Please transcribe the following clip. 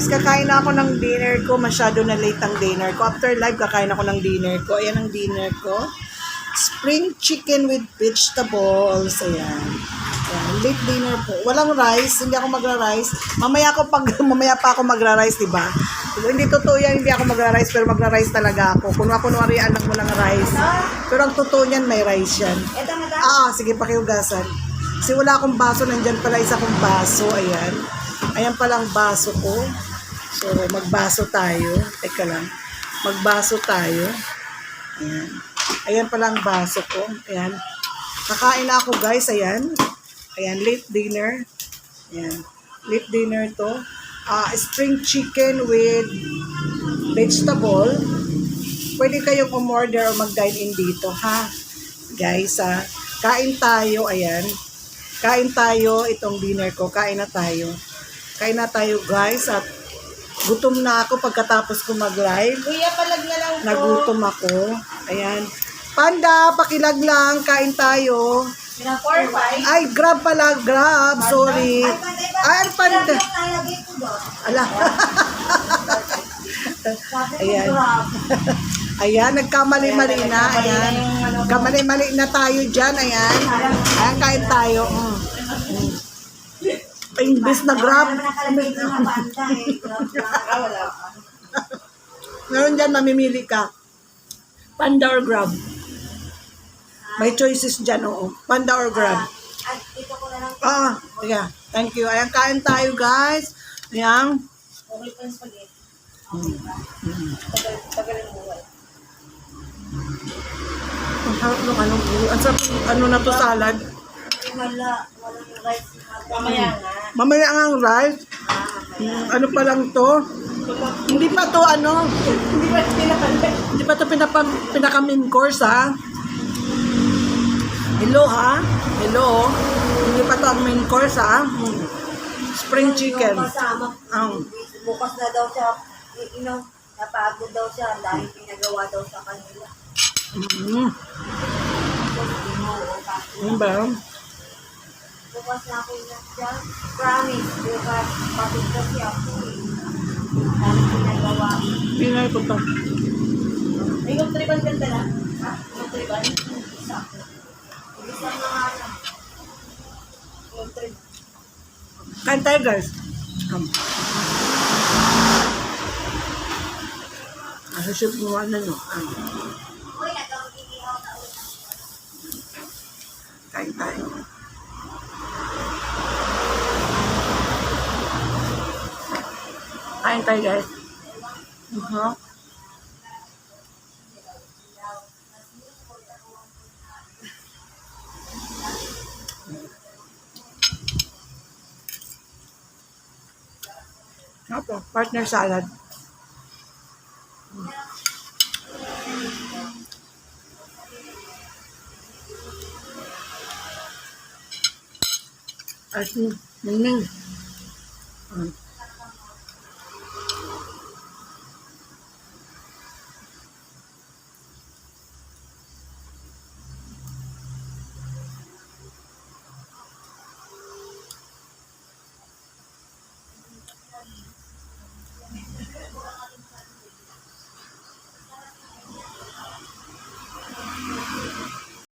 guys, kakain na ako ng dinner ko. Masyado na late ang dinner ko. After live, kakain ako ng dinner ko. Ayan ang dinner ko. Spring chicken with vegetables. Ayan. Ayan. Late dinner po. Walang rice. Hindi ako magra-rice. Mamaya pa ako magra-rice, diba? Hindi totoo yan, hindi ako magra-rice. Pero magra-rice talaga ako. Kunwarian lang mo ng rice. Pero ang totoo niyan, may rice yan. Sige, pakiugasan. Kasi wala akong baso. Nandyan pala isa kong baso. Ayan. Ayan palang baso ko. So, magbaso tayo. Teka lang. Magbaso tayo. Ayan. Ayan palang baso ko. Ayan. Kakain na ako, guys. Ayan. Ayan, late dinner. Ayan. Late dinner to. Spring chicken with vegetable. Pwede kayong umorder o mag-dine in dito, ha? Guys, kain tayo. Ayan. Kain tayo. Itong dinner ko. Kain na tayo. Kain na tayo, guys, at gutom na ako pagkatapos ko mag-live. Kuya, palag na lang po. Nagutom ako. Ayan. Panda, pakilag lang. Kain tayo. 4-5. Ay, grab pala. Grab. Sorry. Ay, panda. Ala. Ayan. Ayan, nagkamali-mali na. Ayan. Kamali-mali na tayo dyan. Ayan. Ayan, kain tayo. Imbis na grab. Meron dyan, mamimili ka. Panda or grab. May choices dyan, oo. Panda or grab. Yeah. Thank you. Ayan, kain tayo, guys. Ayan. Okay pa yung spaghetti. Tagal ang buhay. Ang harap ng anong buhay. Ang sarap, ano na to, salad. Walang rice. Mamaya nga. Mamaya ang rice. Ano pa lang to? Hindi pa to ano? Hindi pa to pinaka-main course, ha? Hello, ha? Hello. Hindi pa to ang main course, ha? Spring chicken. Bukas na daw siya, napagod daw siya dahil pinagawa daw sa kanila. Ano ba? Bukas na ako na siya. Promise, bukas pagod daw siya ako dahil pinagawa. Pinay ko to. Ay, yung triban ganda na? Ha? Yung triban? Isa. Isa na nga na. Yung triban. Kain tayo, guys. Shoot mo ano, no? Kain tayo. Kain tayo, guys. Apo, partner salad. At ningning.